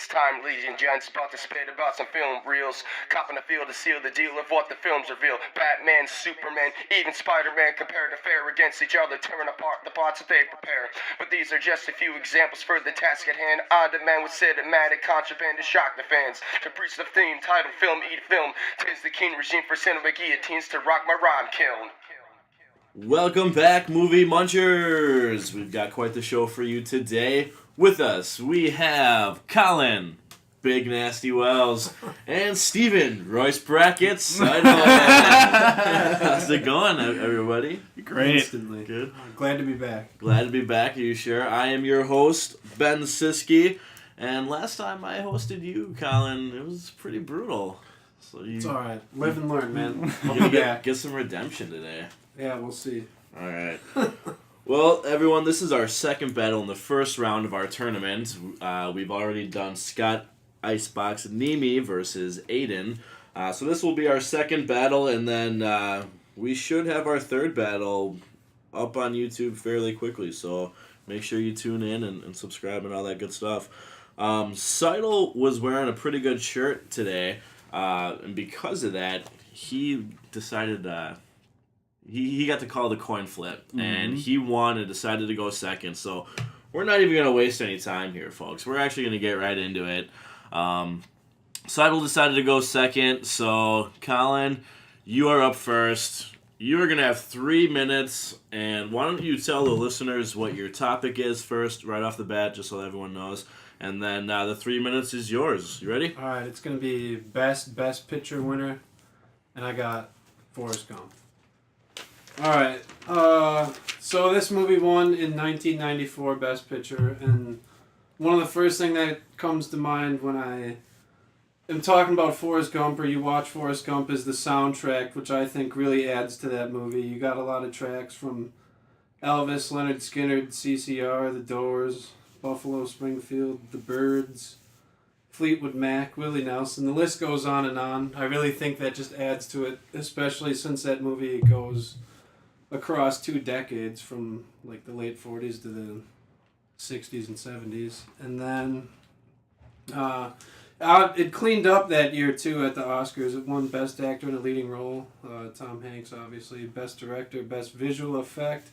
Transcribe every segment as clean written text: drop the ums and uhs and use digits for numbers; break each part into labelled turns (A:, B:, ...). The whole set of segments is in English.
A: It's time, ladies and gents, about to spit about some film reels. Copping the field to seal the deal of what the films reveal. Batman, Superman, even Spider-Man compare to fare against each other, tearing apart the plots that they prepare. But these are just a few examples for the task at hand. On demand with cinematic contraband to shock the fans. To preach the theme, title, film, eat film. Tis the keen regime for cinema guillotines to rock my rhyme kiln.
B: Welcome back, Movie Munchers! We've got quite the show for you today. With us, we have Collin, Big Nasty Wells, and Steven, Royce Bracket. How's it going, everybody?
C: Great.
D: Instantly.
B: Good.
D: Glad to be back.
B: Glad to be back, are you sure? I am your host, Ben Siski, and last time I hosted you, Collin, it was pretty brutal. So
D: It's alright. Live and learn, man. I'll
B: You're
D: be
B: gonna
D: back.
B: get some redemption today.
D: Yeah, we'll see.
B: Alright. Well, everyone, this is our second battle in the first round of our tournament. We've already done Scott Icebox Nemi versus Aiden. So this will be our second battle, and then we should have our third battle up on YouTube fairly quickly. So make sure you tune in and subscribe and all that good stuff. Seidel was wearing a pretty good shirt today, and because of that, he decided... He got to call the coin flip, and he won and decided to go second. So we're not even going to waste any time here, folks. We're actually going to get right into it. Seidel decided to go second, so Collin, you are up first. You are going to have 3 minutes, and why don't you tell the listeners what your topic is first, right off the bat, just so everyone knows. And then the 3 minutes is yours. You ready?
D: Alright, it's going to be best picture winner, and I got Forrest Gump. Alright, so this movie won in 1994 Best Picture, and one of the first things that comes to mind when I am talking about Forrest Gump, or you watch Forrest Gump, is the soundtrack, which I think really adds to that movie. You got a lot of tracks from Elvis, Leonard Skinner, CCR, The Doors, Buffalo Springfield, The Byrds, Fleetwood Mac, Willie Nelson. The list goes on and on. I really think that just adds to it, especially since that movie goes across 2 decades, from like the late 40s to the 60s and 70s. And then it cleaned up that year too at the Oscars. It won Best Actor in a Leading Role, Tom Hanks obviously, Best Director, Best Visual Effect,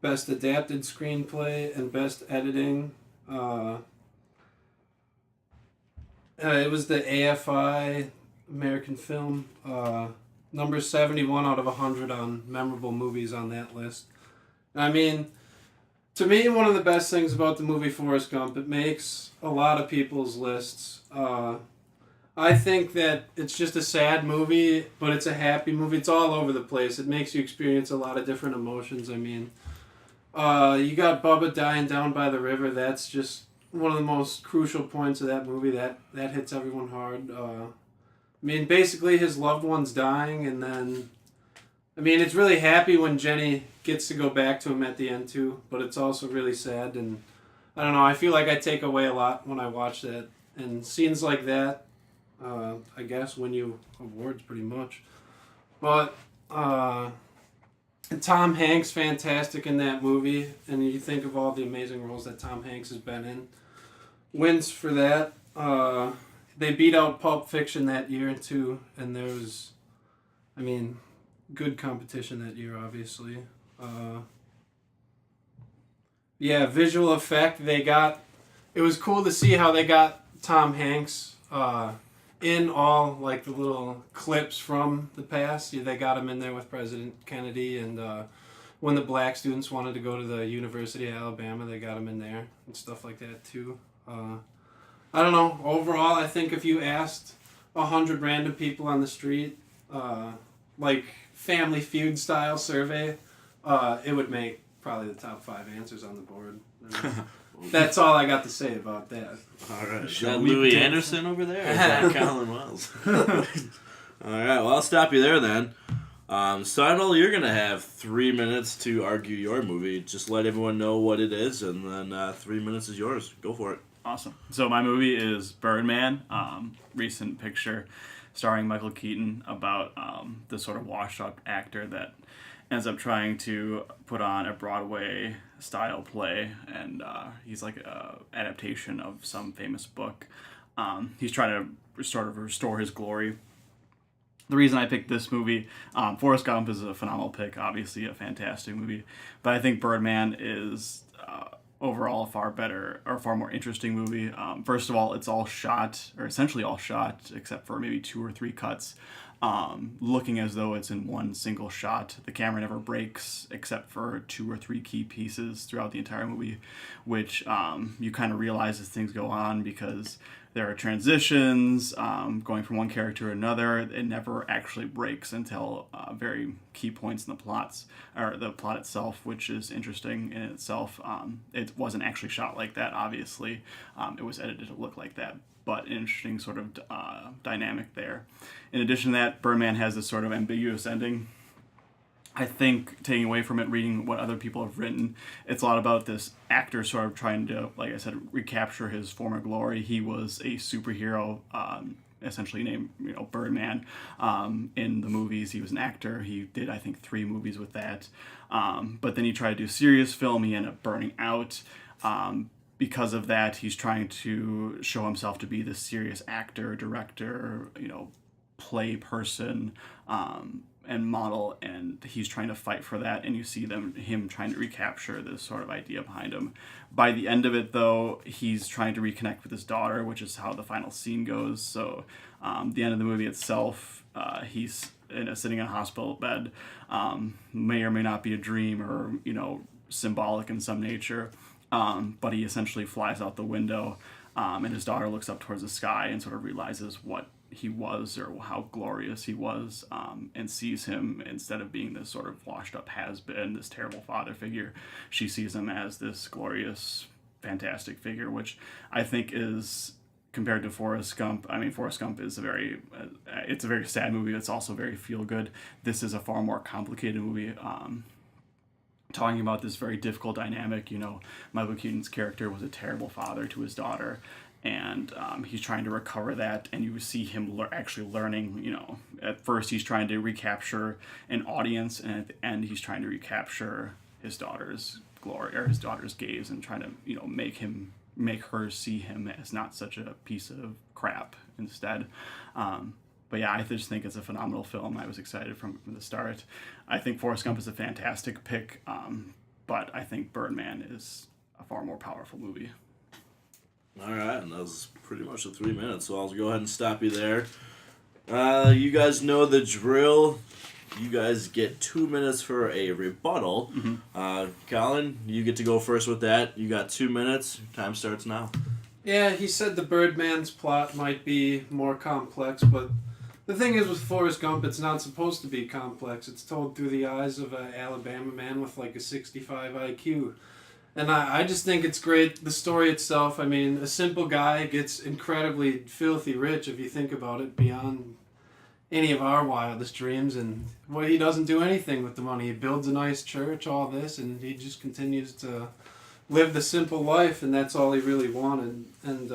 D: Best Adapted Screenplay, and Best Editing. It was the AFI American Film, number 71 out of 100 on memorable movies on that list. I mean, to me, one of the best things about the movie Forrest Gump, it makes a lot of people's lists. I think that it's just a sad movie, but it's a happy movie. It's all over the place. It makes you experience a lot of different emotions. I mean, you got Bubba dying down by the river. That's just one of the most crucial points of that movie. That hits everyone hard. I mean, basically his loved one's dying, and then, I mean, it's really happy when Jenny gets to go back to him at the end too, but it's also really sad, and I don't know, I feel like I take away a lot when I watch that, and scenes like that, I guess, win you awards pretty much. But Tom Hanks, fantastic in that movie, and you think of all the amazing roles that Tom Hanks has been in, wins for that. They beat out Pulp Fiction that year too, and there was, I mean, good competition that year, obviously. Yeah, visual effect, it was cool to see how they got Tom Hanks in all, like, the little clips from the past. Yeah, they got him in there with President Kennedy, and when the black students wanted to go to the University of Alabama, they got him in there, and stuff like that too. I don't know. Overall, I think if you asked 100 random people on the street, like Family Feud style survey, it would make probably the top 5 answers on the board. That's all I got to say about that.
B: All right. Is that Louis Anderson over there? Or is that Collin Wells? All right. Well, I'll stop you there then. Seidel, you're going to have 3 minutes to argue your movie. Just let everyone know what it is, and then 3 minutes is yours. Go for it.
C: Awesome. So my movie is Birdman, recent picture starring Michael Keaton about this sort of washed-up actor that ends up trying to put on a Broadway-style play, and he's like an adaptation of some famous book. He's trying to sort of restore his glory. The reason I picked this movie, Forrest Gump is a phenomenal pick, obviously a fantastic movie, but I think Birdman is overall a far better or far more interesting movie. First of all, it's all shot, or essentially all shot, except for maybe 2 or 3 cuts, looking as though it's in one single shot. The camera never breaks except for 2 or 3 key pieces throughout the entire movie, which you kind of realize as things go on because there are transitions going from one character to another. It never actually breaks until very key points in the plots, or the plot itself, which is interesting in itself. It wasn't actually shot like that, obviously. It was edited to look like that, but an interesting sort of dynamic there. In addition to that, Birdman has this sort of ambiguous ending. I think, taking away from it, reading what other people have written, it's a lot about this actor sort of trying to, like I said, recapture his former glory. He was a superhero, essentially named, Birdman. In the movies, he was an actor. He did, I think, 3 movies with that. But then he tried to do serious film. He ended up burning out. Because of that, he's trying to show himself to be this serious actor, director, play person, and model, and he's trying to fight for that, and you see him trying to recapture this sort of idea behind him. By the end of it, though, he's trying to reconnect with his daughter, which is how the final scene goes. So the end of the movie itself, he's sitting in a hospital bed, may or may not be a dream or symbolic in some nature, but he essentially flies out the window, and his daughter looks up towards the sky and sort of realizes what he was, or how glorious he was, and sees him, instead of being this sort of washed up has-been, this terrible father figure, she sees him as this glorious, fantastic figure, which I think is, compared to Forrest Gump, Forrest Gump is it's a very sad movie. It's also very feel-good. This is a far more complicated movie, talking about this very difficult dynamic. Michael Keaton's character was a terrible father to his daughter, and he's trying to recover that, and you see him actually learning. At first he's trying to recapture an audience, and at the end he's trying to recapture his daughter's glory, or his daughter's gaze, and trying to make her see him as not such a piece of crap instead. But yeah, I just think it's a phenomenal film. I was excited from the start. I think Forrest Gump is a fantastic pick, but I think Birdman is a far more powerful movie.
B: All right, and that was pretty much the 3 minutes, so I'll go ahead and stop you there. You guys know the drill. You guys get 2 minutes for a rebuttal. Mm-hmm. Collin, you get to go first with that. You got 2 minutes. Time starts now.
D: Yeah, he said the Birdman's plot might be more complex, but the thing is with Forrest Gump, it's not supposed to be complex. It's told through the eyes of an Alabama man with like a 65 IQ. And I just think it's great. The story itself, a simple guy gets incredibly filthy rich, if you think about it, beyond any of our wildest dreams. And he doesn't do anything with the money. He builds a nice church, all this, and he just continues to live the simple life, and that's all he really wanted. And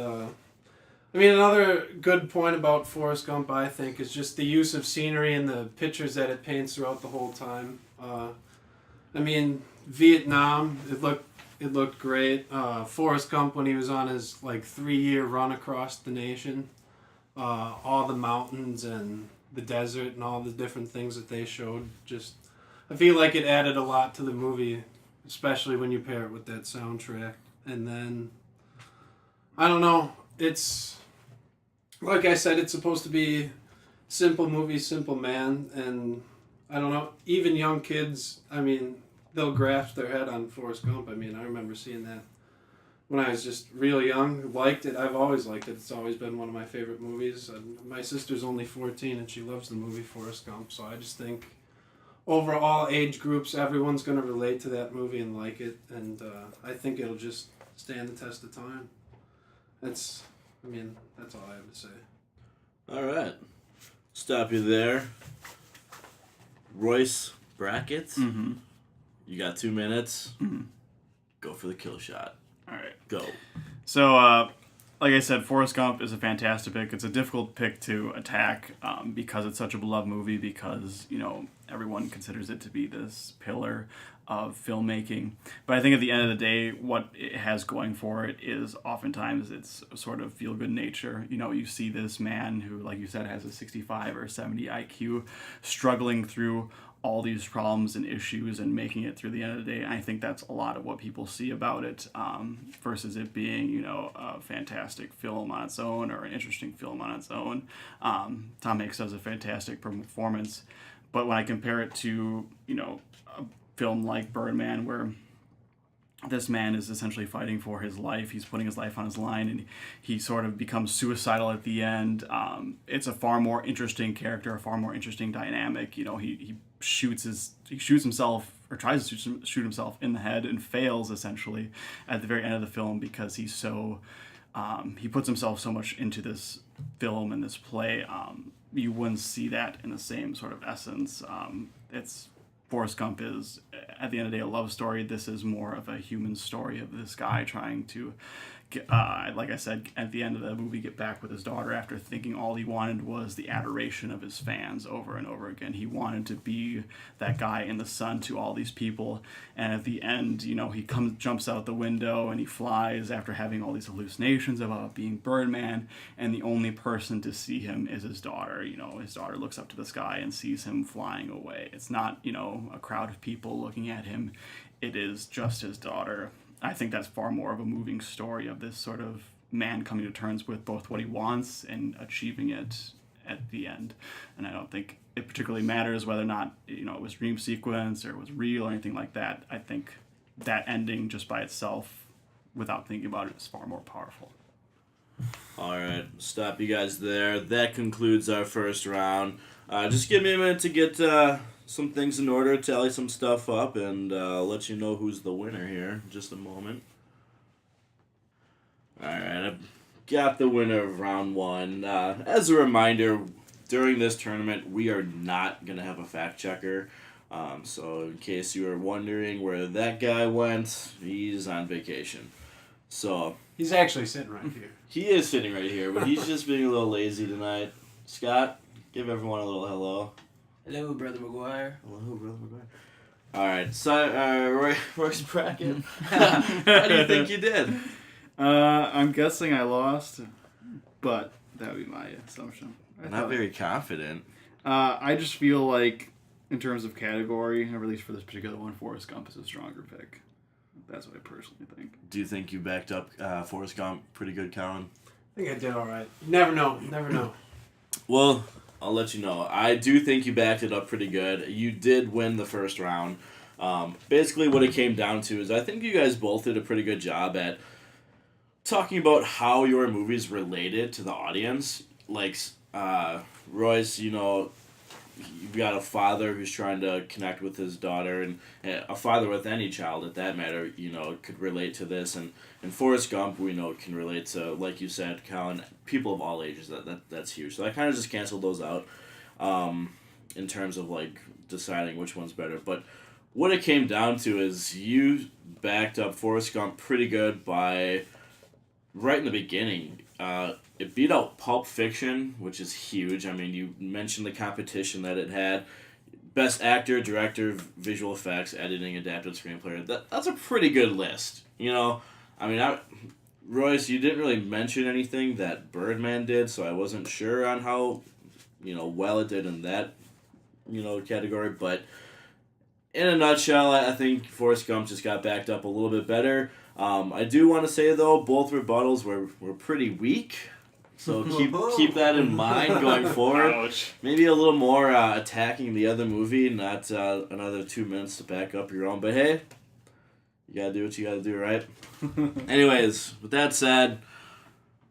D: another good point about Forrest Gump, I think, is just the use of scenery and the pictures that it paints throughout the whole time. Vietnam, it looked great. Forrest Gump, when he was on his 3-year run across the nation, all the mountains and the desert and all the different things that they showed, I feel like it added a lot to the movie, especially when you pair it with that soundtrack. And then, I don't know, it's, like I said, it's supposed to be simple movie, simple man, and I don't know, even young kids, they'll grasp their head on Forrest Gump. I remember seeing that when I was just real young. Liked it. I've always liked it. It's always been one of my favorite movies. And my sister's only 14 and she loves the movie Forrest Gump. So I just think over all age groups, everyone's going to relate to that movie and like it. And I think it'll just stand the test of time. That's all I have to say.
B: All right. Stop you there. Royce Bracket.
C: Mm-hmm.
B: You got 2 minutes. Mm-hmm. Go for the kill shot.
C: All right.
B: Go.
C: So, like I said, Forrest Gump is a fantastic pick. It's a difficult pick to attack because it's such a beloved movie, because, you know, everyone considers it to be this pillar of filmmaking. But I think at the end of the day, what it has going for it is oftentimes it's sort of feel-good nature. You know, you see this man who, like you said, has a 65 or 70 IQ struggling through all these problems and issues and making it through the end of the day. I think that's a lot of what people see about it, versus it being, you know, a fantastic film on its own or an interesting film on its own. Tom Hanks does a fantastic performance, but when I compare it to, you know, a film like Birdman, where this man is essentially fighting for his life. He's putting his life on his line, and he sort of becomes suicidal at the end. It's a far more interesting character, a far more interesting dynamic. You know, he shoots himself, or tries to shoot himself in the head, and fails essentially at the very end of the film, because he's so he puts himself so much into this film and this play. You wouldn't see that in the same sort of essence. Forrest Gump is, at the end of the day, a love story. This is more of a human story of this guy trying to, like I said, at the end of the movie, get back with his daughter after thinking all he wanted was the adoration of his fans over and over again. He wanted to be that guy in the sun to all these people. And at the end, you know, he jumps out the window and he flies after having all these hallucinations about being Birdman. And the only person to see him is his daughter. You know, his daughter looks up to the sky and sees him flying away. It's not, you know, a crowd of people looking at him. It is just his daughter. I think that's far more of a moving story of this sort of man coming to terms with both what he wants and achieving it at the end. And I don't think it particularly matters whether or not, you know, it was dream sequence or it was real or anything like that. I think that ending just by itself, without thinking about it, is far more powerful.
B: All right, stop you guys there. That concludes our first round. Just give me a minute to get some things in order, tally some stuff up, and let you know who's the winner here in just a moment. All right, I've got the winner of round one. As a reminder, during this tournament, we are not going to have a fact checker. So in case you were wondering where that guy went, he's on vacation. So
D: He's actually sitting right here.
B: he is sitting right here, but he's just being a little lazy tonight. Scott, give everyone a little hello.
E: Hello, Brother McGuire.
B: Hello, Brother McGuire. All right, so Royce Bracket, how do you think you did?
C: I'm guessing I lost, but that would be my assumption.
B: Not very confident.
C: I just feel like, in terms of category, or at least for this particular one, Forrest Gump is a stronger pick. That's what I personally think.
B: Do you think you backed up Forrest Gump pretty good, Collin?
D: I think I did all right. Never know. Never know.
B: Well, I'll let you know. I do think you backed it up pretty good. You did win the first round. Basically, what it came down to is I think you guys both did a pretty good job at talking about how your movies related to the audience. Like, Royce, you know, you've got a father who's trying to connect with his daughter, and a father with any child, at that matter, you know, could relate to this. And Forrest Gump, we know, can relate to, like you said, Collin, people of all ages. That's huge. So I kind of just canceled those out in terms of, like, deciding which one's better. But what it came down to is you backed up Forrest Gump pretty good by, right in the beginning, it beat out Pulp Fiction, which is huge. I mean, you mentioned the competition that it had. Best actor, director, visual effects, editing, adapted screenplay. That's a pretty good list. You know, I mean, Royce, you didn't really mention anything that Birdman did, so I wasn't sure on how, you know, well it did in that, you know, category. But in a nutshell, I think Forrest Gump just got backed up a little bit better. I do want to say, though, both rebuttals were pretty weak. So keep that in mind going forward.
C: Ouch.
B: Maybe a little more attacking the other movie, not another 2 minutes to back up your own. But hey, you gotta do what you gotta do, right? Anyways, with that said,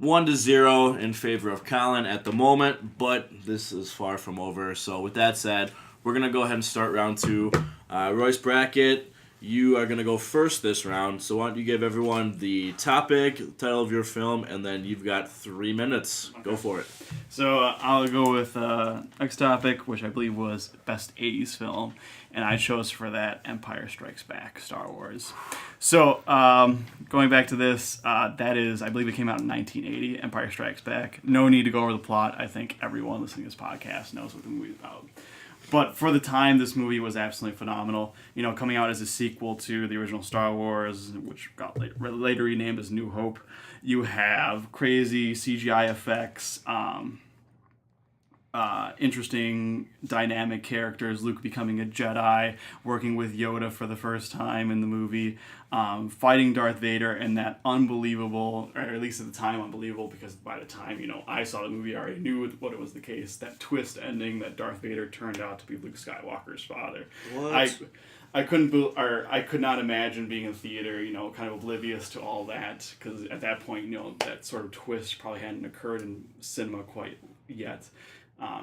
B: 1-0 in favor of Collin at the moment, but this is far from over. So with that said, we're gonna go ahead and start round two. Royce Bracket, you are going to go first this round. So why don't you give everyone the topic, the title of your film, and then you've got 3 minutes. Go for it.
C: So I'll go with next topic, which I believe was best 80s film, and I chose for that Empire Strikes Back, Star Wars. So going back to this, that is, I believe it came out in 1980, Empire Strikes Back. No need to go over the plot. I think everyone listening to this podcast knows what the movie's about. But for the time, this movie was absolutely phenomenal. You know, coming out as a sequel to the original Star Wars, which got later renamed as New Hope. You have crazy CGI effects, interesting dynamic characters, Luke becoming a Jedi, working with Yoda for the first time in the movie, fighting Darth Vader, and that unbelievable, or at least at the time unbelievable, because by the time, I saw the movie, I already knew what it was the case, that twist ending that Darth Vader turned out to be Luke Skywalker's father.
B: What?
C: I could not imagine being in theater, kind of oblivious to all that, because at that point, that sort of twist probably hadn't occurred in cinema quite yet.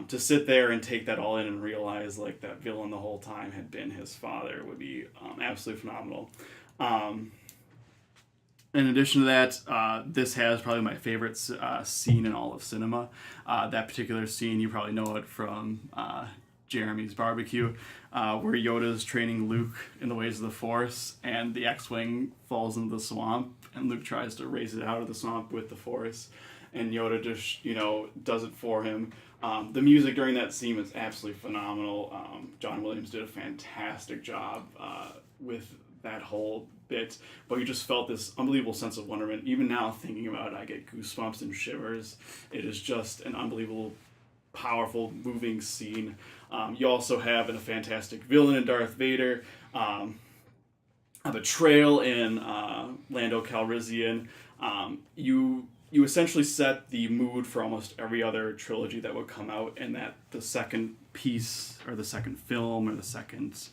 C: To sit there and take that all in and realize like that villain the whole time had been his father would be absolutely phenomenal. In addition to that, this has probably my favorite scene in all of cinema. That particular scene, you probably know it from Jeremy's Barbecue, where Yoda's training Luke in the ways of the Force, and the X-Wing falls into the swamp, and Luke tries to raise it out of the swamp with the Force, and Yoda just, does it for him. The music during that scene was absolutely phenomenal. John Williams did a fantastic job with that whole bit, but you just felt this unbelievable sense of wonderment. Even now, thinking about it, I get goosebumps and shivers. It is just an unbelievable, powerful, moving scene. You also have a fantastic villain in Darth Vader, a betrayal in Lando Calrissian. You essentially set the mood for almost every other trilogy that would come out, and that the second piece or the second film or the second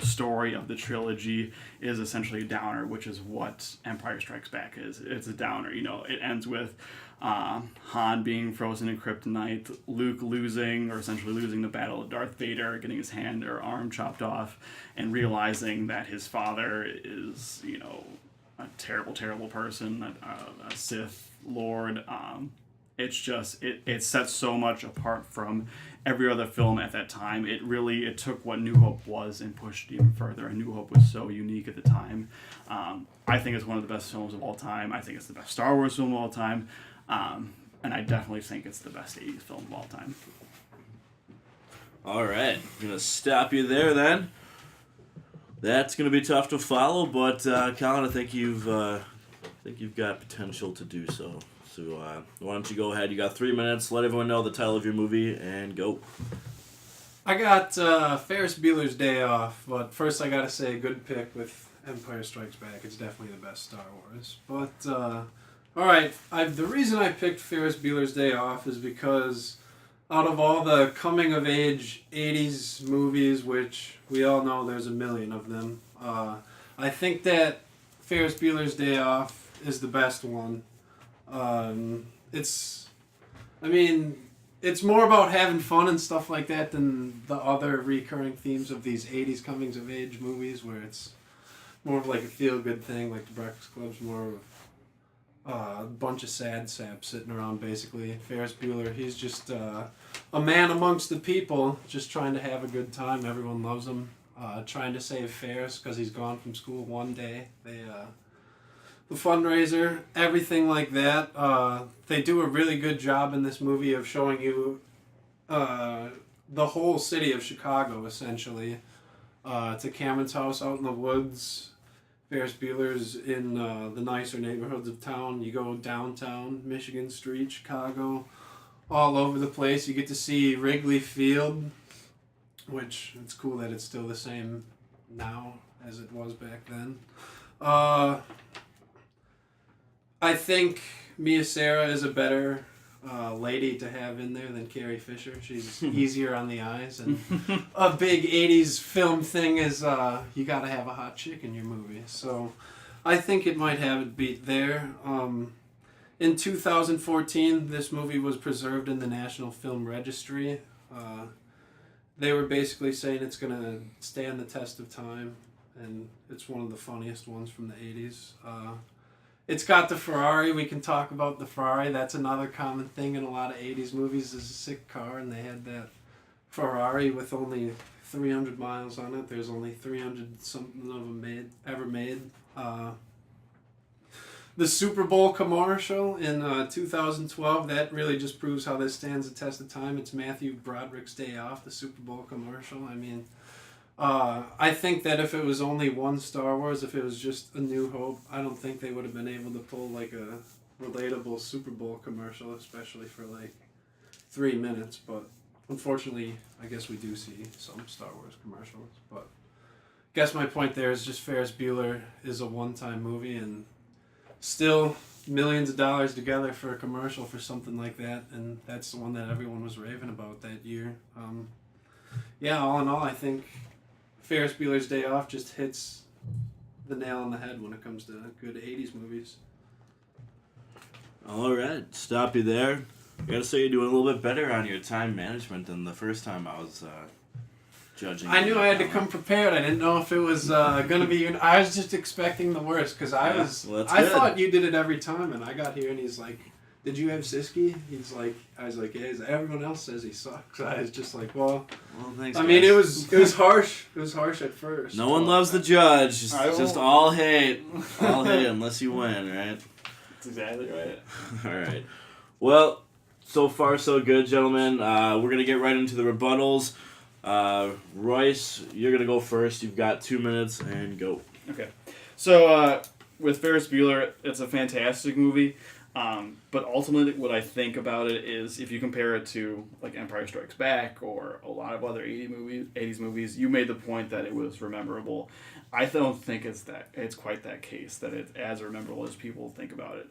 C: story of the trilogy is essentially a downer, which is what Empire Strikes Back is. It's a downer. It ends with Han being frozen in kryptonite, Luke losing or essentially losing the battle of Darth Vader, getting his hand or arm chopped off, and realizing that his father is a terrible, terrible person, a Sith Lord. It's just, it sets so much apart from every other film at that time. It took what New Hope was and pushed it even further, and New Hope was so unique at the time. I think it's one of the best films of all time. I think it's the best Star Wars film of all time. And I definitely think it's the best 80s film of all time.
B: All right, I'm going to stop you there then. That's going to be tough to follow, but Collin, I think you've got potential to do so. So why don't you go ahead? You got 3 minutes. Let everyone know the title of your movie and go.
D: I got Ferris Bueller's Day Off, but first I gotta say good pick with Empire Strikes Back. It's definitely the best Star Wars. But all right, the reason I picked Ferris Bueller's Day Off is because out of all the coming of age 80s movies, which we all know there's a million of them, I think that Ferris Bueller's Day Off is the best one. It's more about having fun and stuff like that than the other recurring themes of these 80s comings of age movies, where it's more of like a feel-good thing, like The Breakfast Club's more of a bunch of sad saps sitting around, basically. Ferris Bueller, he's just a man amongst the people, just trying to have a good time. Everyone loves him. Trying to save Ferris because he's gone from school one day. The fundraiser, everything like that. They do a really good job in this movie of showing you the whole city of Chicago, essentially. To Cameron's house out in the woods. Ferris Bueller's in the nicer neighborhoods of town. You go downtown, Michigan Street, Chicago, all over the place. You get to see Wrigley Field, which it's cool that it's still the same now as it was back then. I think Mia Sara is a better lady to have in there than Carrie Fisher. She's easier on the eyes, and a big 80s film thing is you gotta have a hot chick in your movie. So I think it might have it beat there. In 2014, this movie was preserved in the National Film Registry. They were basically saying it's gonna stand the test of time. and it's one of the funniest ones from the 80s. It's got the Ferrari. We can talk about the Ferrari. That's another common thing in a lot of 80s movies is a sick car, and they had that Ferrari with only 300 miles on it. There's only 300 something of them ever made. The Super Bowl commercial in 2012, that really just proves how this stands the test of time. It's Matthew Broderick's Day Off, the Super Bowl commercial. I mean, I think that if it was only one Star Wars, if it was just A New Hope, I don't think they would have been able to pull like a relatable Super Bowl commercial, especially for like 3 minutes. But unfortunately, I guess we do see some Star Wars commercials. But I guess my point there is just Ferris Bueller is a one-time movie, and still millions of dollars together for a commercial for something like that, and that's the one that everyone was raving about that year. Yeah, all in all, I think Ferris Bueller's Day Off just hits the nail on the head when it comes to good 80s movies.
B: All right, stop you there. I gotta say you're doing a little bit better on your time management than the first time I was judging.
D: I knew I had to come prepared. I didn't know if it was gonna be. I was just expecting the worst because I thought you did it every time, and I got here and he's like, "Did you have Siski?" He's like, I was like, "Yeah." He's like, "Everyone else says he sucks." I was just like, "Well,
B: thanks."
D: I mean, it was harsh. It was harsh at first.
B: No one loves the judge. Just all hate, unless you win, right?
C: That's exactly right.
B: All right. Well, so far so good, gentlemen. We're gonna get right into the rebuttals. Royce, you're gonna go first. You've got 2 minutes and go.
C: Okay, so with Ferris Bueller, it's a fantastic movie. But ultimately, what I think about it is, if you compare it to like Empire Strikes Back or a lot of other 80s movies, you made the point that it was rememberable. I don't think it's quite that case, that it's as memorable as people think about it.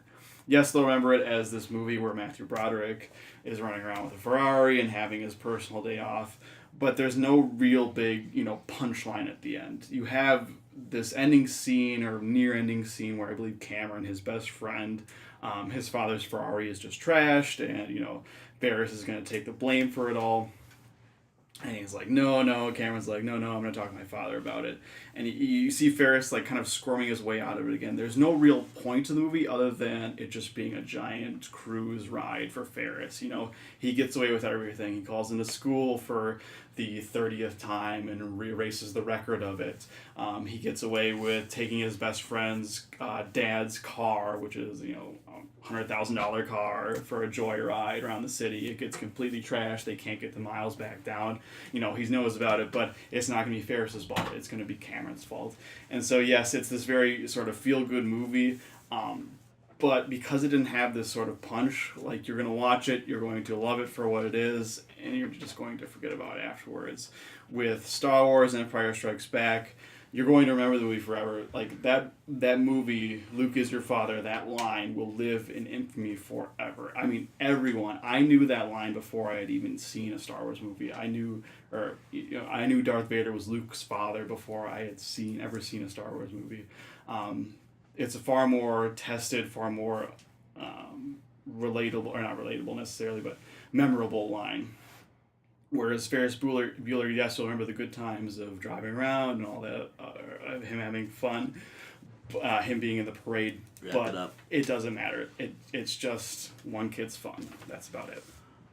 C: Yes, they'll remember it as this movie where Matthew Broderick is running around with a Ferrari and having his personal day off, but there's no real big, punchline at the end. You have this ending scene or near-ending scene where I believe Cameron, his best friend, his father's Ferrari is just trashed, and, Ferris is going to take the blame for it all. And he's like, no. Cameron's like, no, I'm going to talk to my father about it. And you see Ferris, like, kind of squirming his way out of it again. There's no real point to the movie other than it just being a giant cruise ride for Ferris. He gets away with everything. He calls into school for the 30th time and erases the record of it. He gets away with taking his best friend's dad's car, which is, $100,000 car, for a joyride around the city. It gets completely trashed. They can't get the miles back down. He knows about it, but it's not going to be Ferris's fault. It's going to be Cameron's fault. And so, yes, it's this very sort of feel-good movie, but because it didn't have this sort of punch, like, you're going to watch it, you're going to love it for what it is, and you're just going to forget about it afterwards. With Star Wars and Empire Strikes Back, you're going to remember the movie forever. Like, that movie, Luke is your father, that line will live in infamy forever. I mean, everyone. I knew that line before I had even seen a Star Wars movie. I knew Darth Vader was Luke's father before I had ever seen a Star Wars movie. It's a far more tested, far more relatable, or not relatable necessarily, but memorable line. Whereas Ferris Bueller, yes, you'll remember the good times of driving around and all that, of him having fun, him being in the parade, but it doesn't matter. It's just one kid's fun. That's about it.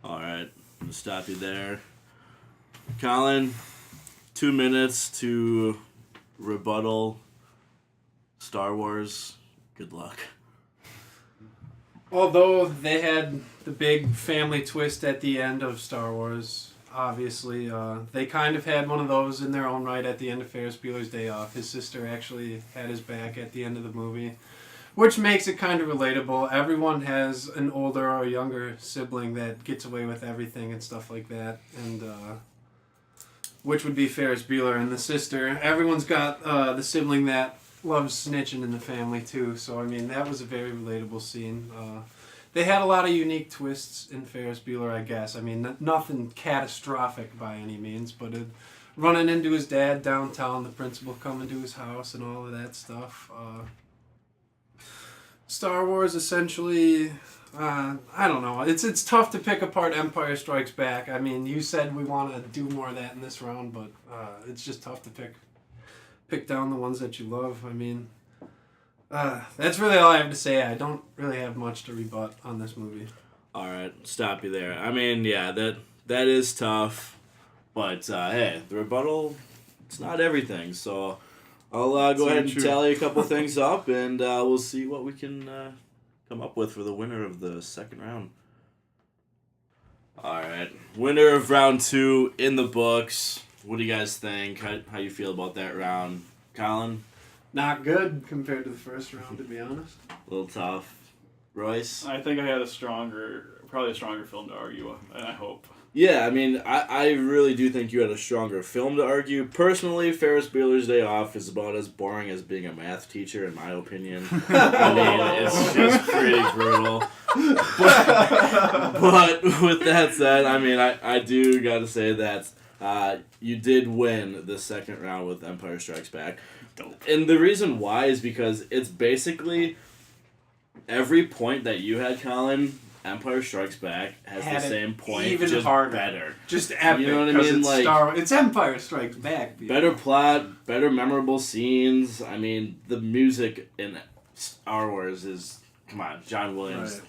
B: All right, I'm going to stop you there. Collin, 2 minutes to rebuttal Star Wars. Good luck.
D: Although they had the big family twist at the end of Star Wars, obviously, they kind of had one of those in their own right at the end of Ferris Bueller's Day Off. His sister actually had his back at the end of the movie, which makes it kind of relatable. Everyone has an older or younger sibling that gets away with everything and stuff like that, and which would be Ferris Bueller. And the sister, everyone's got the sibling that loves snitching in the family too, so I mean, that was a very relatable scene. They had a lot of unique twists in Ferris Bueller, I guess. I mean, nothing catastrophic by any means, but running into his dad downtown, the principal coming to his house, and all of that stuff. Star Wars, essentially, I don't know. It's tough to pick apart Empire Strikes Back. I mean, you said we want to do more of that in this round, but it's just tough to pick pick down the ones that you love. I mean, that's really all I have to say. I don't really have much to rebut on this movie.
B: All right, stop you there. I mean, yeah, that is tough, but hey, the rebuttal, it's not everything. So I'll go ahead and tally a couple things up, and we'll see what we can come up with for the winner of the second round. All right, winner of round 2 in the books. What do you guys think? How you feel about that round, Collin?
D: Not good compared to the first round, to be honest.
B: A little tough. Royce?
C: I think I had probably a stronger film to argue, and I hope.
B: Yeah, I mean, I really do think you had a stronger film to argue. Personally, Ferris Bueller's Day Off is about as boring as being a math teacher, in my opinion. I mean, it's just pretty brutal. But with that said, I mean, I do got to say that you did win the second round with Empire Strikes Back.
C: Dope.
B: And the reason why is because it's basically every point that you had, Collin, Empire Strikes Back has
D: Had
B: the
D: it
B: same point,
D: even
B: just
D: harder.
B: better.
D: Just epic.
B: You know what I
D: 'cause
B: mean?
D: It's
B: Like,
D: it's Empire Strikes Back. People.
B: better plot, better memorable scenes. I mean, the music in Star Wars is, come on, John Williams.
D: Right.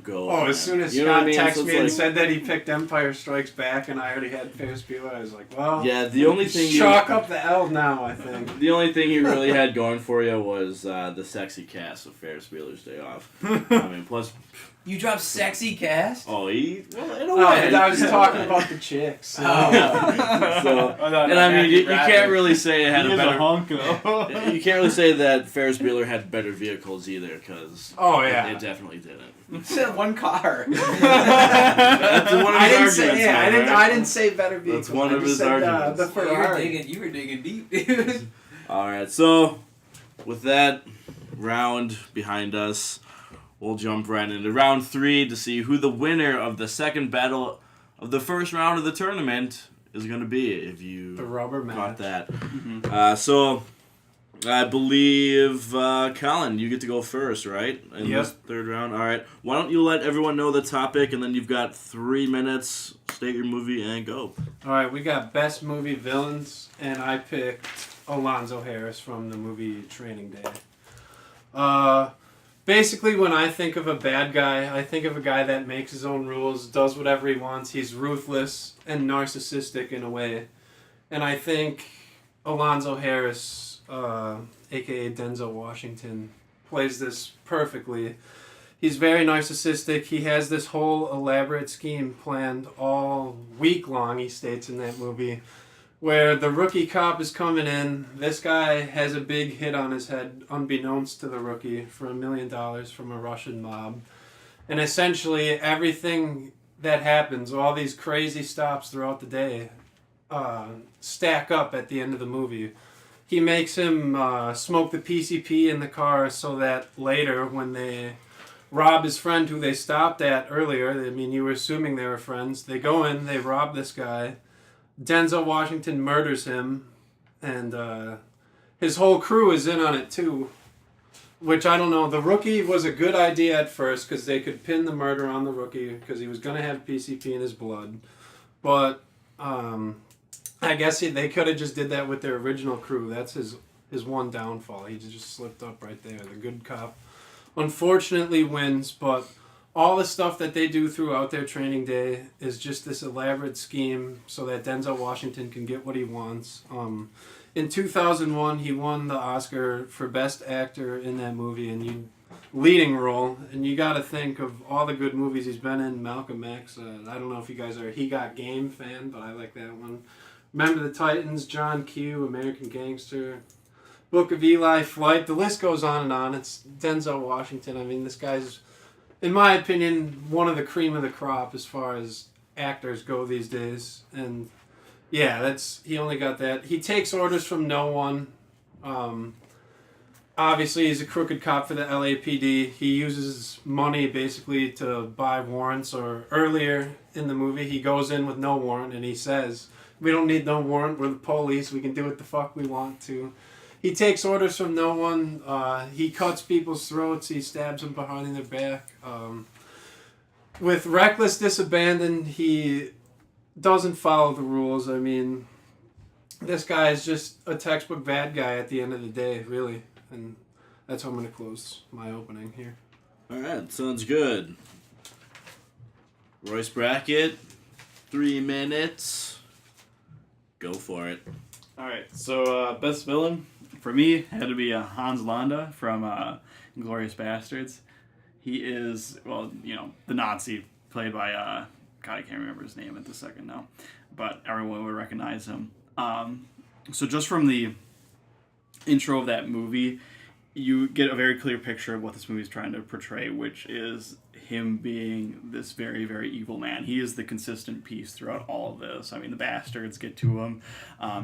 B: Go.
D: Oh, as soon as
B: You know what
D: Scott
B: I mean?
D: texted
B: So it's
D: me and
B: like-
D: said that he picked Empire Strikes Back and I already had Ferris Bueller, I was like, well,
B: Yeah, the only thing
D: chalk up the L now, I think.
B: The only thing you really had going for you was the sexy cast of Ferris Bueller's Day Off. I mean, plus,
E: You dropped sexy cast?
B: well, in a
D: No,
B: way.
D: I was talking about the chicks.
B: So, and I mean, you can't really say it had a better.
C: hunk, though.
B: You can't really say that Ferris Bueller had better vehicles either, because
D: Oh, yeah.
B: it definitely didn't.
E: You said one car.
B: That's one of
D: I
B: his
D: didn't
B: arguments.
D: say, yeah,
B: man, right?
D: I didn't say better vehicles.
B: one
D: I
B: of
D: just
B: his
D: said,
B: arguments.
D: The
E: You were
D: Ferrari.
E: digging deep.
B: All right, so with that round behind us, we'll jump right into round 3 to see who the winner of the second battle of the first round of the tournament is going to be. If you
D: The rubber
B: caught
D: match.
B: that, so I believe Collin, you get to go first, right? In
D: Yep.
B: this third round. All right. Why don't you let everyone know the topic, and then you've got 3 minutes. State your movie and go.
D: All right, we got best movie villains, and I picked Alonzo Harris from the movie Training Day. Basically, when I think of a bad guy, I think of a guy that makes his own rules, does whatever he wants. He's ruthless and narcissistic in a way. And I think Alonzo Harris, a.k.a. Denzel Washington, plays this perfectly. He's very narcissistic. He has this whole elaborate scheme planned all week long, he states in that movie, where the rookie cop is coming in. This guy has a big hit on his head, unbeknownst to the rookie, for $1 million from a Russian mob. And essentially, everything that happens, all these crazy stops throughout the day, stack up at the end of the movie. He makes him smoke the PCP in the car so that later, when they rob his friend who they stopped at earlier, I mean, you were assuming they were friends, they go in, they rob this guy. Denzel Washington murders him, and his whole crew is in on it too. Which, I don't know, the rookie was a good idea at first because they could pin the murder on the rookie because he was going to have PCP in his blood. But I guess they could have just did that with their original crew. That's his one downfall. He just slipped up right there. The good cop unfortunately wins, but all the stuff that they do throughout their training day is just this elaborate scheme so that Denzel Washington can get what he wants. In 2001, he won the Oscar for Best Actor in that movie, and leading role. And you got to think of all the good movies he's been in. Malcolm X. I don't know if you guys are a He Got Game fan, but I like that one. Remember the Titans, John Q, American Gangster, Book of Eli, Flight. The list goes on and on. It's Denzel Washington. I mean, this guy's, in my opinion, one of the cream of the crop as far as actors go these days. And yeah, he only got that. He takes orders from no one. Obviously, he's a crooked cop for the LAPD. He uses money basically to buy warrants, or earlier in the movie, he goes in with no warrant and he says, "We don't need no warrant. We're the police. We can do what the fuck we want to." He takes orders from no one. He cuts people's throats. He stabs them behind their back. With reckless disabandon, he doesn't follow the rules. I mean, this guy is just a textbook bad guy at the end of the day, really. And that's how I'm going to close my opening here.
B: All right, sounds good. Royce Bracket, 3 minutes. Go for it.
C: All right, so best villain for me had to be Hans Landa from Inglourious Bastards. He is, well, you know, the Nazi played by God, I can't remember his name at the second now, but everyone would recognize him. So just from the intro of that movie, you get a very clear picture of what this movie is trying to portray, which is him being this very, very evil man. He is the consistent piece throughout all of this. I mean, the bastards get to him.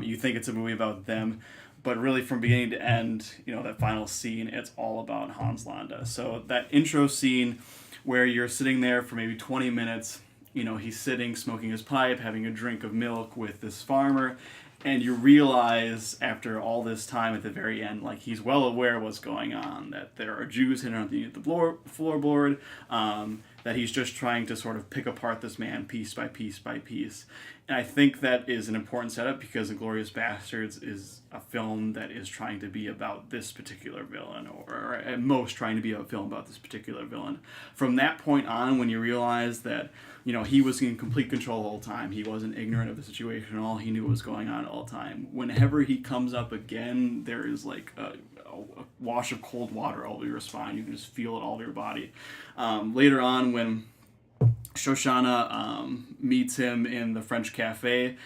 C: You think it's a movie about them, but really from beginning to end, you know, that final scene, it's all about Hans Landa. So that intro scene where you're sitting there for maybe 20 minutes, you know, he's sitting, smoking his pipe, having a drink of milk with this farmer, and you realize after all this time at the very end, like, he's well aware of what's going on, that there are Jews hidden underneath the floorboard, that he's just trying to sort of pick apart this man piece by piece by piece. And I think that is an important setup because Inglourious Bastards is a film that is trying to be about this particular villain, or at most trying to be a film about this particular villain. From that point on, when you realize that, you know, he was in complete control the whole time, he wasn't ignorant of the situation at all, he knew what was going on all the time. Whenever he comes up again, there is like a wash of cold water all over your spine. You can just feel it all over your body. Later on, when Shoshana meets him in the French cafe,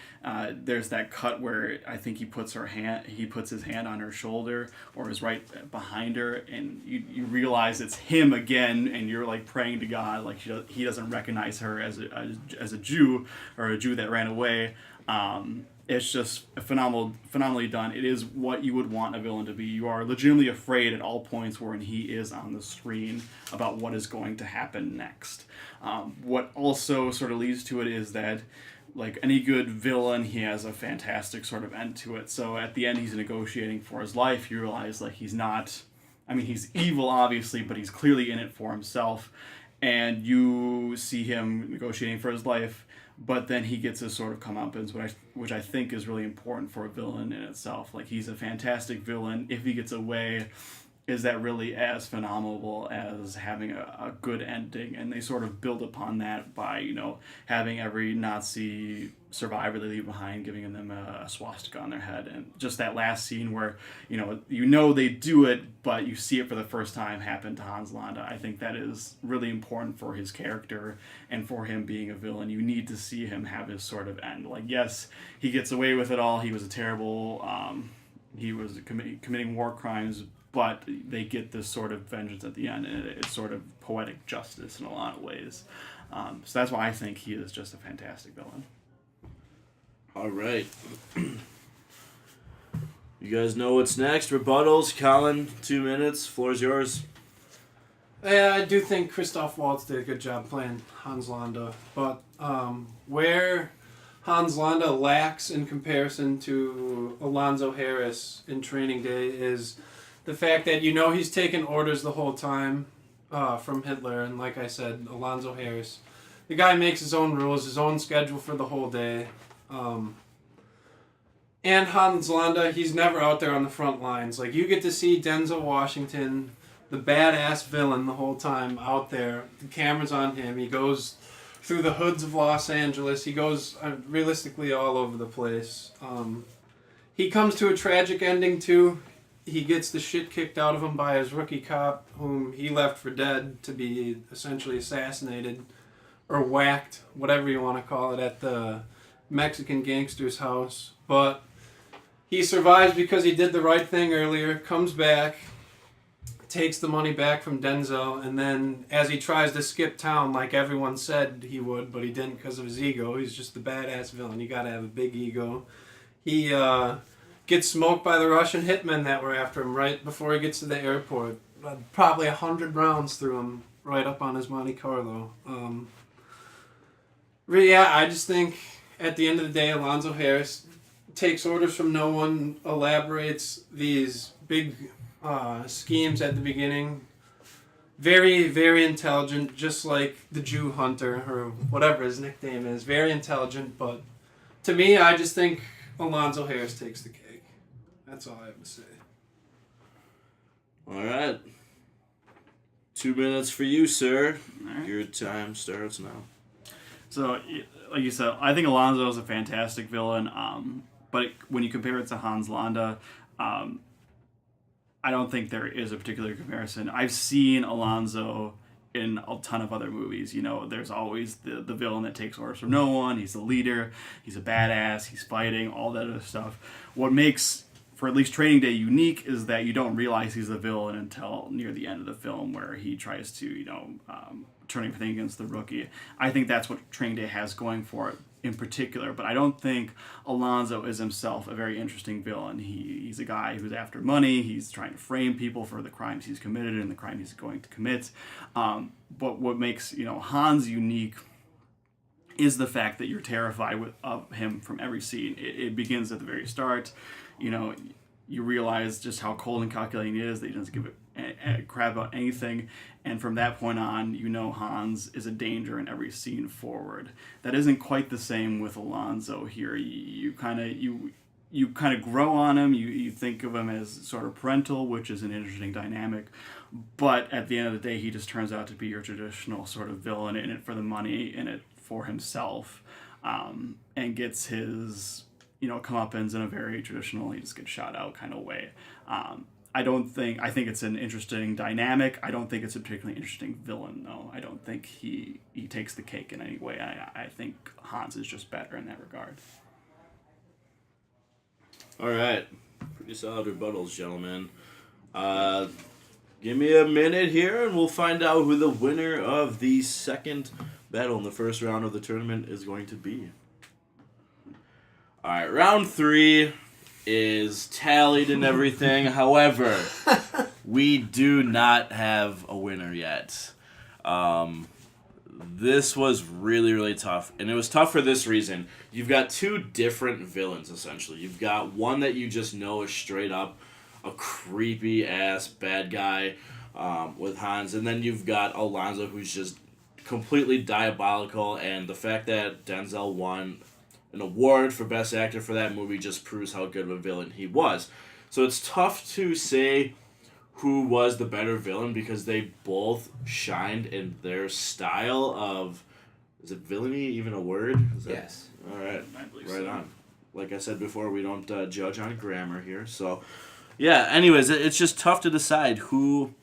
C: there's that cut where I think he puts his hand on her shoulder, or is right behind her, and you realize it's him again, and you're like praying to God, like he doesn't recognize her as a Jew, or a Jew that ran away. It's just phenomenally done. It is what you would want a villain to be. You are legitimately afraid at all points when he is on the screen about what is going to happen next. What also sort of leads to it is that, like any good villain, he has a fantastic sort of end to it. So at the end, he's negotiating for his life. You realize, like, he's not... I mean, he's evil, obviously, but he's clearly in it for himself. And you see him negotiating for his life, but then he gets his sort of comeuppance, which I think is really important for a villain in itself. Like, he's a fantastic villain. If he gets away, is that really as phenomenal as having a good ending? And they sort of build upon that by, you know, having every Nazi survivor they leave behind, giving them a swastika on their head. And just that last scene where, you know they do it, but you see it for the first time happen to Hans Landa. I think that is really important for his character and for him being a villain. You need to see him have his sort of end. Like, yes, he gets away with it all. He was a terrible... he was committing war crimes, but they get this sort of vengeance at the end, and it's sort of poetic justice in a lot of ways. So that's why I think he is just a fantastic villain.
B: All right. You guys know what's next. Rebuttals. Collin, 2 minutes. Floor's yours.
D: Yeah, I do think Christoph Waltz did a good job playing Hans Landa, but where Hans Landa lacks in comparison to Alonzo Harris in Training Day is the fact that he's taking orders the whole time from Hitler, and like I said, Alonzo Harris, the guy makes his own rules, his own schedule for the whole day. And Hans Landa, he's never out there on the front lines. Like, you get to see Denzel Washington, the badass villain, the whole time out there. The camera's on him. He goes through the hoods of Los Angeles. He goes realistically all over the place. He comes to a tragic ending too. He gets the shit kicked out of him by his rookie cop, whom he left for dead to be essentially assassinated or whacked, whatever you want to call it, at the Mexican gangster's house. But he survives because he did the right thing earlier, comes back, takes the money back from Denzel, and then as he tries to skip town like everyone said he would, but he didn't because of his ego, he's just the badass villain. You gotta have a big ego. He gets smoked by the Russian hitmen that were after him right before he gets to the airport. Probably 100 rounds through him right up on his Monte Carlo. I just think at the end of the day, Alonzo Harris takes orders from no one, elaborates these big schemes at the beginning. Very, very intelligent, just like the Jew Hunter, or whatever his nickname is. Very intelligent, but to me, I just think Alonzo Harris takes the cake. That's all I have to say.
B: All right. 2 minutes for you, sir.
C: All right.
B: Your time starts now.
C: So, like you said, I think Alonzo is a fantastic villain. But when you compare it to Hans Landa, I don't think there is a particular comparison. I've seen Alonzo in a ton of other movies. You know, there's always the villain that takes orders from no one. He's the leader. He's a badass. He's fighting, all that other stuff. What makes, for at least Training Day, unique is that you don't realize he's the villain until near the end of the film, where he tries to, turn everything against the rookie. I think that's what Training Day has going for it in particular, but I don't think Alonzo is himself a very interesting villain. He's a guy who's after money. He's trying to frame people for the crimes he's committed and the crime he's going to commit. But what makes Hans unique is the fact that you're terrified of him from every scene. It begins at the very start. You realize just how cold and calculating he is, that he doesn't give a crap about anything. And from that point on, Hans is a danger in every scene forward. That isn't quite the same with Alonzo here. You kind of grow on him. You think of him as sort of parental, which is an interesting dynamic. But at the end of the day, he just turns out to be your traditional sort of villain, in it for the money, in it for himself, and gets his comeuppance in a very traditional, he just gets shot out kind of way. I think it's an interesting dynamic. I don't think it's a particularly interesting villain, though. I don't think he takes the cake in any way. I think Hans is just better in that regard.
B: All right. Pretty solid rebuttals, gentlemen. Give me a minute here, and we'll find out who the winner of the second battle in the first round of the tournament is going to be. All right, round 3 is tallied and everything. However, we do not have a winner yet. This was really, really tough. And it was tough for this reason. You've got 2 different villains, essentially. You've got one that you just know is straight up a creepy-ass bad guy with Hans. And then you've got Alonzo, who's just completely diabolical. And the fact that Denzel won an award for Best Actor for that movie just proves how good of a villain he was. So it's tough to say who was the better villain because they both shined in their style of... Is it villainy even a word?
E: Yes.
B: All right.
C: I believe
B: Right
C: so.
B: on. Like I said before, we don't judge on grammar here. So, yeah, anyways, it's just tough to decide who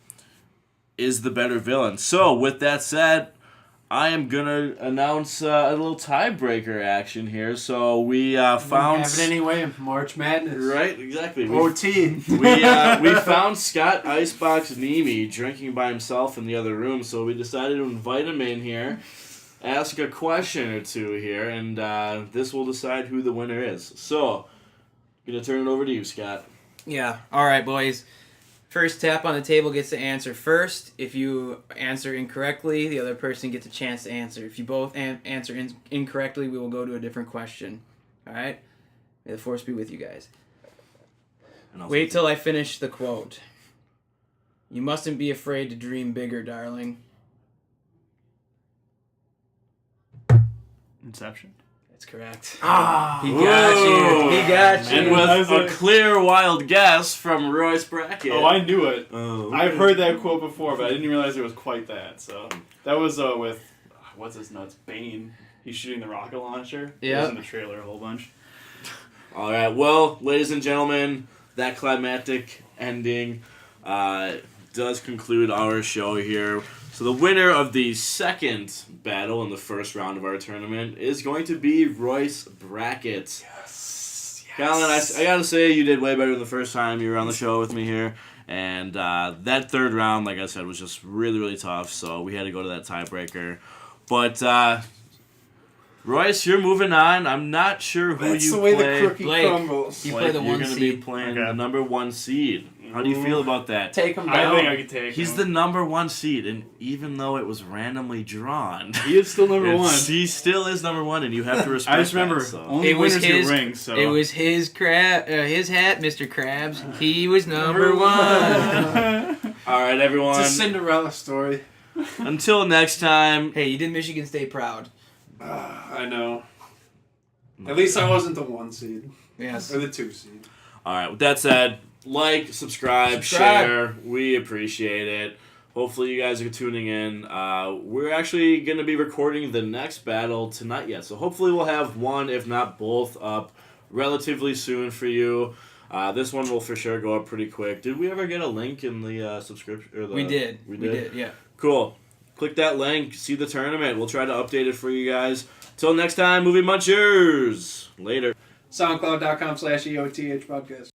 B: is the better villain. So, with that said, I am going to announce a little tiebreaker action here. So we found...
D: Have it anyway. March Madness.
B: Right, exactly.
D: OT.
B: We found Scott Icebox Nemi drinking by himself in the other room, so we decided to invite him in here, ask a question or two here, and this will decide who the winner is. So, I'm going to turn it over to you, Scott.
E: Yeah. All right, boys. First tap on the table gets to answer first. If you answer incorrectly, the other person gets a chance to answer. If you both answer incorrectly, we will go to a different question. All right? May the force be with you guys. Wait till I finish the quote. You mustn't be afraid to dream bigger, darling.
C: Inception.
E: That's correct.
D: Ah.
E: He got you. He got you.
B: And with a clear, wild guess from Royce Bracket.
C: Oh, I knew it.
B: Oh,
C: I've heard that quote before, but I didn't realize it was quite that. So that was with what's his nuts? Bane. He's shooting the rocket launcher.
E: Yeah.
C: It was in the trailer a whole bunch.
B: All right, well, ladies and gentlemen, that climactic ending does conclude our show here. So the winner of the second battle in the first round of our tournament is going to be Royce Bracket.
D: Yes.
B: Collin, I gotta say, you did way better than the first time you were on the show with me here. And that third round, like I said, was just really, really tough. So we had to go to that tiebreaker. But Royce, you're moving on. I'm not sure who
D: That's
B: you
D: the way
B: play.
D: the cookie
E: Blake.
D: crumbles.
E: You play the
B: You're
E: one
B: gonna be
E: seed.
B: playing
C: Okay.
B: the number 1 seed. How do you feel about that?
D: Take him
C: I
D: down.
C: think I could take
B: He's
C: him.
B: the number 1 seed, and even though it was randomly drawn,
C: He is still number one.
B: he still is number 1, and you have to respect
C: I just remember
B: that, so.
C: only
E: It was
C: winners get
E: his-
C: rings. So
E: It was his hat, Mr. Krabs. He was number one.
B: All right, everyone.
D: It's a Cinderella story.
B: Until next time.
E: Hey, you did Michigan State proud.
D: I know. At least I wasn't the 1 seed.
E: Yes.
D: Or the 2 seed.
B: All right. With that said, like, subscribe, share. We appreciate it. Hopefully you guys are tuning in. We're actually going to be recording the next battle tonight yet. So hopefully we'll have one, if not both, up relatively soon for you. This one will for sure go up pretty quick. Did we ever get a link in the subscription? Or the,
E: We did.
B: We did?
E: Yeah.
B: Cool. Click that link. See the tournament. We'll try to update it for you guys. Till next time, Movie Munchers. Later.
D: SoundCloud.com/EOTH podcast.